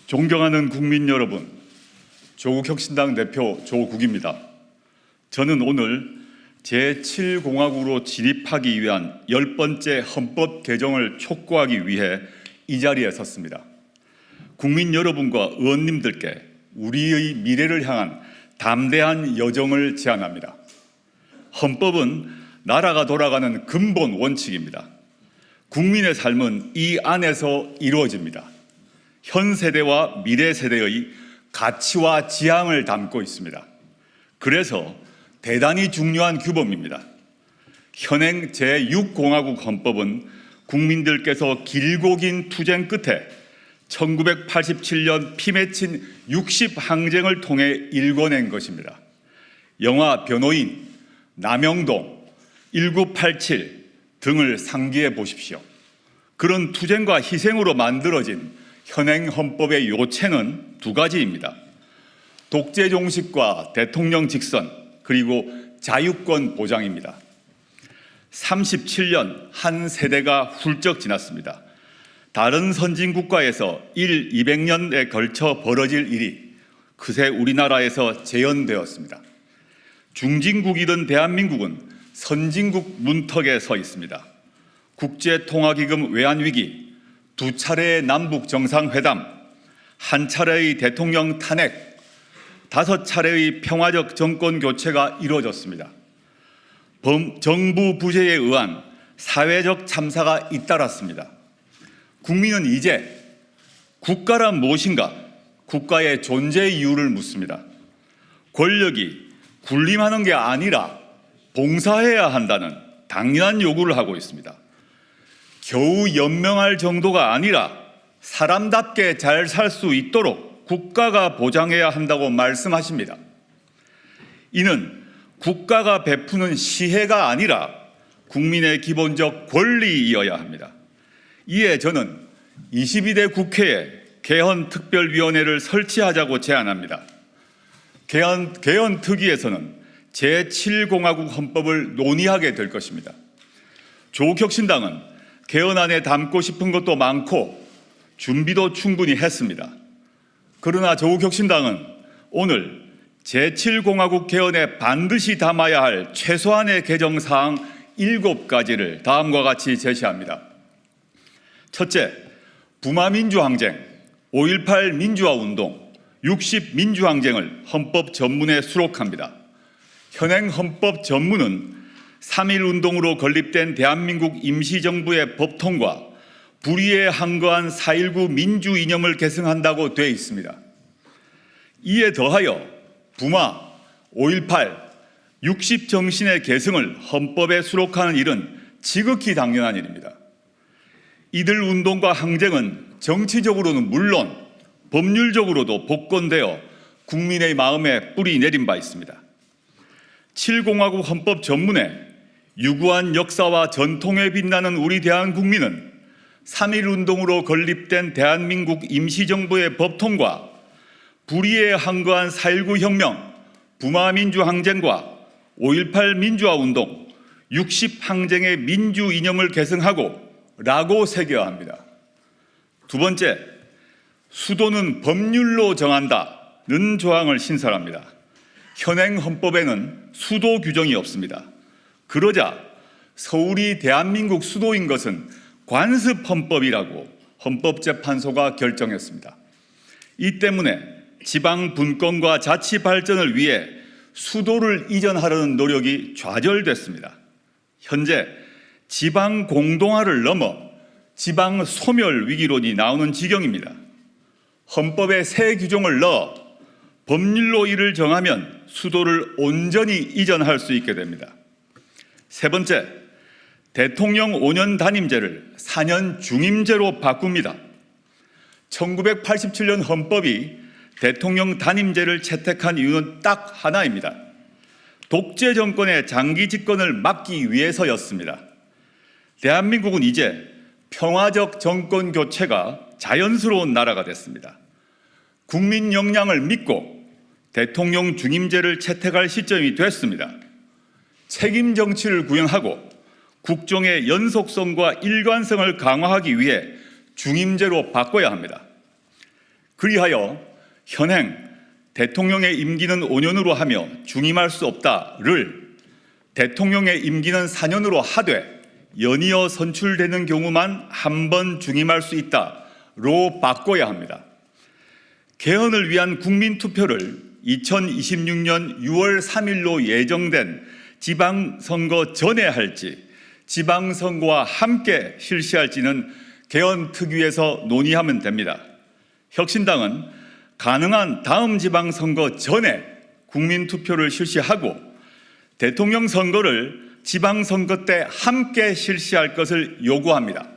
존경하는 국민 여러분, 조국혁신당 대표 조국입니다. 저는 오늘 제7공화국으로 진입하기 위한 10번째 헌법 개정을 촉구하기 위해 이 자리에 섰습니다. 국민 여러분과 의원님들께 우리의 미래를 향한 담대한 여정을 제안합니다. 헌법은 나라가 돌아가는 근본 원칙입니다. 국민의 삶은 이 안에서 이루어집니다. 현 세대와 미래 세대의 가치와 지향을 담고 있습니다. 그래서 대단히 중요한 규범입니다. 현행 제6공화국 헌법은 국민들께서 길고 긴 투쟁 끝에 1987년 피 맺힌 60항쟁을 통해 일궈낸 것입니다. 영화 변호인, 남영동, 1987 등을 상기해 보십시오. 그런 투쟁과 희생으로 만들어진 현행 헌법의 요체는 두 가지입니다. 독재 종식과 대통령 직선, 그리고 자유권 보장입니다. 37년 한 세대가 훌쩍 지났습니다. 다른 선진국가에서 200년에 걸쳐 벌어질 일이 그새 우리나라에서 재현되었습니다. 중진국이던 대한민국은 선진국 문턱에 서 있습니다. 국제통화기금 외환위기, 2차례의 남북 정상회담, 1차례의 대통령 탄핵, 5차례의 평화적 정권 교체가 이루어졌습니다. 정부 부재에 의한 사회적 참사가 잇따랐습니다. 국민은 이제 국가란 무엇인가, 국가의 존재 이유를 묻습니다. 권력이 군림하는 게 아니라 봉사해야 한다는 당연한 요구를 하고 있습니다. 겨우 연명할 정도가 아니라 사람답게 잘 살 수 있도록 국가가 보장해야 한다고 말씀하십니다. 이는 국가가 베푸는 시혜가 아니라 국민의 기본적 권리이어야 합니다. 이에 저는 22대 국회에 개헌특별위원회를 설치하자고 제안합니다. 개헌특위에서는 제7공화국 헌법을 논의하게 될 것입니다. 조국혁신당은 개헌안에 담고 싶은 것도 많고 준비도 충분히 했습니다. 그러나 조국혁신당은 오늘 제7공화국 개헌에 반드시 담아야 할 최소한의 개정사항 7가지를 다음과 같이 제시합니다. 첫째, 부마민주항쟁, 5.18 민주화운동, 60 민주항쟁을 헌법 전문에 수록합니다. 현행 헌법 전문은 3.1운동으로 건립된 대한민국 임시정부의 법통과 불의에 항거한 4.19 민주 이념을 계승한다고 되어 있습니다. 이에 더하여 부마, 5.18, 60 정신의 계승을 헌법에 수록하는 일은 지극히 당연한 일입니다. 이들 운동과 항쟁은 정치적으로는 물론 법률적으로도 복권되어 국민의 마음에 뿌리 내린 바 있습니다. 7공화국 헌법 전문에 유구한 역사와 전통에 빛나는 우리 대한국민은 3.1운동으로 건립된 대한민국 임시정부의 법통과 불의에 항거한 4.19 혁명, 부마민주항쟁과 5.18 민주화운동, 60 항쟁의 민주 이념을 계승하고 라고 새겨야 합니다. 두 번째, 수도는 법률로 정한다는 조항을 신설합니다. 현행 헌법에는 수도 규정이 없습니다. 그러자 서울이 대한민국 수도인 것은 관습헌법이라고 헌법재판소가 결정했습니다. 이 때문에 지방 분권과 자치 발전을 위해 수도를 이전하려는 노력이 좌절됐습니다. 현재 지방 공동화를 넘어 지방 소멸 위기론이 나오는 지경입니다. 헌법에 새 규정을 넣어 법률로 이를 정하면 수도를 온전히 이전할 수 있게 됩니다. 세 번째, 대통령 5년 단임제를 4년 중임제로 바꿉니다. 1987년 헌법이 대통령 단임제를 채택한 이유는 딱 하나입니다. 독재 정권의 장기 집권을 막기 위해서였습니다. 대한민국은 이제 평화적 정권 교체가 자연스러운 나라가 됐습니다. 국민 역량을 믿고 대통령 중임제를 채택할 시점이 됐습니다. 책임 정치를 구현하고 국정의 연속성과 일관성을 강화하기 위해 중임제로 바꿔야 합니다. 그리하여 현행 대통령의 임기는 5년으로 하며 중임할 수 없다를 대통령의 임기는 4년으로 하되 연이어 선출되는 경우만 한 번 중임할 수 있다로 바꿔야 합니다. 개헌을 위한 국민투표를 2026년 6월 3일로 예정된 지방선거 전에 할지 지방선거와 함께 실시할지는 개헌특위에서 논의하면 됩니다. 혁신당은 가능한 다음 지방선거 전에 국민투표를 실시하고 대통령 선거를 지방선거 때 함께 실시할 것을 요구합니다.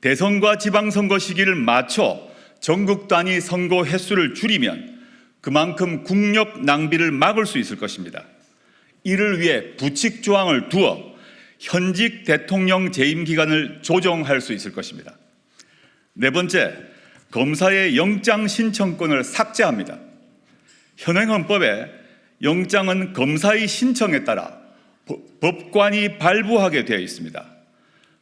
대선과 지방선거 시기를 맞춰 전국 단위 선거 횟수를 줄이면 그만큼 국력 낭비를 막을 수 있을 것입니다. 이를 위해 부칙 조항을 두어 현직 대통령 재임 기간을 조정할 수 있을 것입니다. 네 번째, 검사의 영장 신청권을 삭제합니다. 현행 헌법에 영장은 검사의 신청에 따라 법관이 발부하게 되어 있습니다.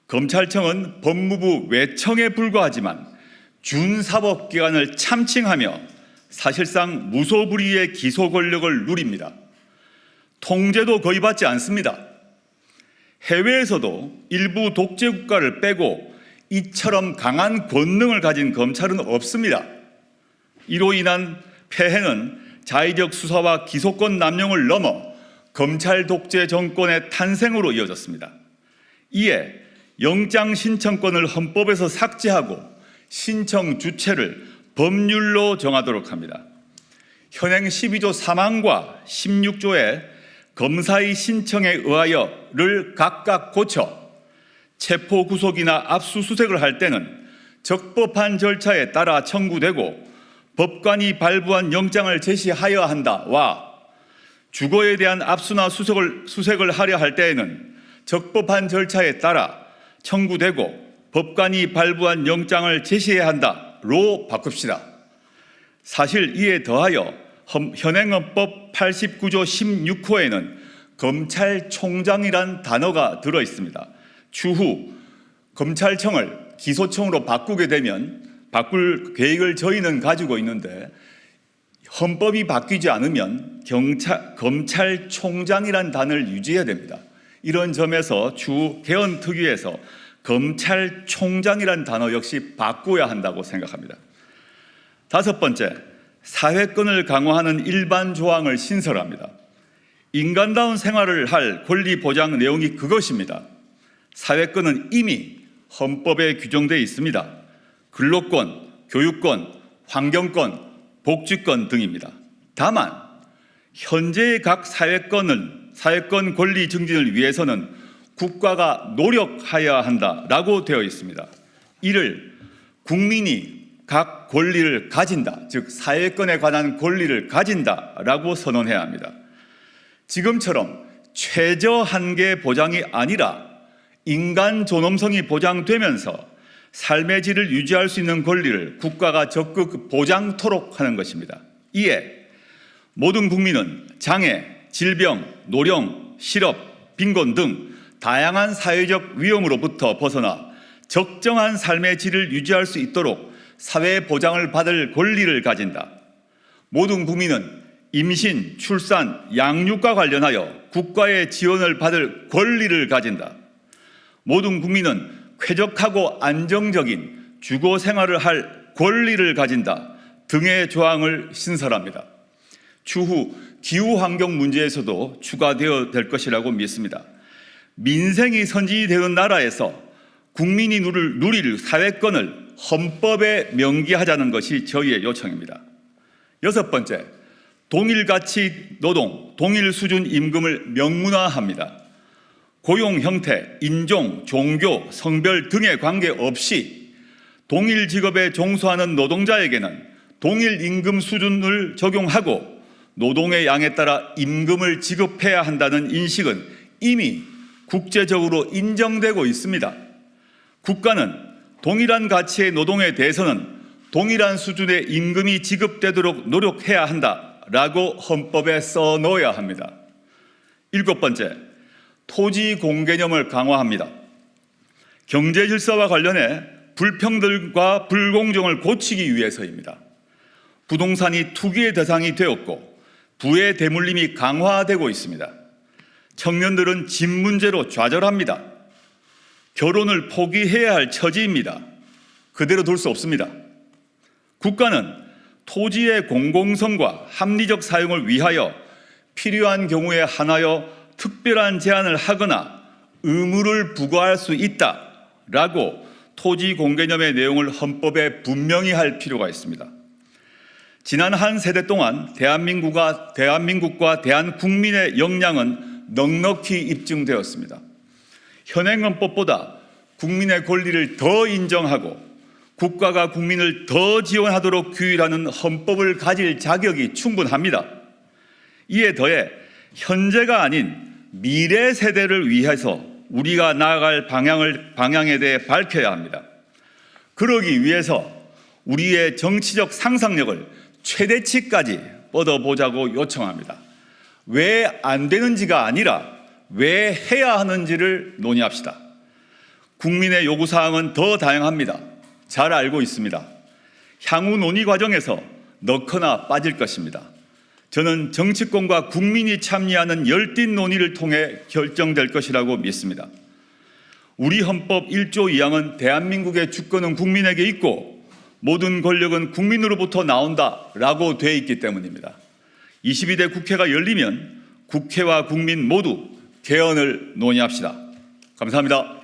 검찰청은 법무부 외청에 불과하지만 준사법기관을 참칭하며 사실상 무소불위의 기소 권력을 누립니다. 통제도 거의 받지 않습니다. 해외에서도 일부 독재 국가를 빼고 이처럼 강한 권능을 가진 검찰은 없습니다. 이로 인한 폐해는 자의적 수사와 기소권 남용을 넘어 검찰 독재 정권의 탄생으로 이어졌습니다. 이에 영장 신청권을 헌법에서 삭제하고 신청 주체를 법률로 정하도록 합니다. 현행 12조 3항과 16조의 검사의 신청에 의하여를 각각 고쳐 체포 구속이나 압수수색을 할 때는 적법한 절차에 따라 청구되고 법관이 발부한 영장을 제시하여야 한다와 주거에 대한 압수나 수색을 하려 할 때에는 적법한 절차에 따라 청구되고 법관이 발부한 영장을 제시해야 한다로 바꿉시다. 사실 이에 더하여 현행헌법 89조 16호에는 검찰총장이란 단어가 들어 있습니다. 추후 검찰청을 기소청으로 바꾸게 되면 바꿀 계획을 저희는 가지고 있는데 헌법이 바뀌지 않으면 검찰총장이란 단어를 유지해야 됩니다. 이런 점에서 추후 개헌특위에서 검찰총장이란 단어 역시 바꿔야 한다고 생각합니다. 다섯 번째, 사회권을 강화하는 일반 조항을 신설합니다. 인간다운 생활을 할 권리 보장 내용이 그것입니다. 사회권은 이미 헌법에 규정되어 있습니다. 근로권, 교육권, 환경권, 복지권 등입니다. 다만 현재의 각 사회권 권리 증진을 위해서는 국가가 노력하여야 한다라고 되어 있습니다. 이를 국민이 각 권리를 가진다, 즉 사회권에 관한 권리를 가진다라고 선언해야 합니다. 지금처럼 최저 한계 보장이 아니라 인간 존엄성이 보장되면서 삶의 질을 유지할 수 있는 권리를 국가가 적극 보장토록 하는 것입니다. 이에 모든 국민은 장애, 질병, 노령, 실업, 빈곤 등 다양한 사회적 위험으로부터 벗어나 적정한 삶의 질을 유지할 수 있도록 사회 보장을 받을 권리를 가진다. 모든 국민은 임신, 출산, 양육과 관련하여 국가의 지원을 받을 권리를 가진다. 모든 국민은 쾌적하고 안정적인 주거 생활을 할 권리를 가진다 등의 조항을 신설합니다. 추후 기후환경 문제에서도 추가되어 될 것이라고 믿습니다. 민생이 선진이 되는 나라에서 국민이 누릴 사회권을 헌법에 명기하자는 것이 저희의 요청입니다. 여섯 번째, 동일가치 노동, 동일 수준 임금을 명문화합니다. 고용 형태, 인종, 종교, 성별 등에 관계없이 동일 직업에 종사하는 노동자에게는 동일 임금 수준을 적용하고 노동의 양에 따라 임금을 지급해야 한다는 인식은 이미 국제적으로 인정되고 있습니다. 국가는 동일한 가치의 노동에 대해서는 동일한 수준의 임금이 지급되도록 노력해야 한다라고 헌법에 써놓아야 합니다. 일곱 번째, 토지 공개념을 강화합니다. 경제 질서와 관련해 불평등과 불공정을 고치기 위해서입니다. 부동산이 투기의 대상이 되었고 부의 대물림이 강화되고 있습니다. 청년들은 집 문제로 좌절합니다. 결혼을 포기해야 할 처지입니다. 그대로 둘 수 없습니다. 국가는 토지의 공공성과 합리적 사용을 위하여 필요한 경우에 한하여 특별한 제한을 하거나 의무를 부과할 수 있다라고 토지 공개념의 내용을 헌법에 분명히 할 필요가 있습니다. 지난 한 세대 동안 대한민국과 대한국민의 역량은 넉넉히 입증되었습니다. 현행 헌법보다 국민의 권리를 더 인정하고 국가가 국민을 더 지원하도록 규율하는 헌법을 가질 자격이 충분합니다. 이에 더해 현재가 아닌 미래 세대를 위해서 우리가 나아갈 방향에 대해 밝혀야 합니다. 그러기 위해서 우리의 정치적 상상력을 최대치까지 뻗어보자고 요청합니다. 왜 안 되는지가 아니라 왜 해야 하는지를 논의합시다. 국민의 요구사항은 더 다양합니다. 잘 알고 있습니다. 향후 논의 과정에서 넣거나 빠질 것입니다. 저는 정치권과 국민이 참여하는 열띤 논의를 통해 결정될 것이라고 믿습니다. 우리 헌법 1조 2항은 대한민국의 주권은 국민에게 있고 모든 권력은 국민으로부터 나온다라고 되어 있기 때문입니다. 22대 국회가 열리면 국회와 국민 모두 개헌을 논의합시다. 감사합니다.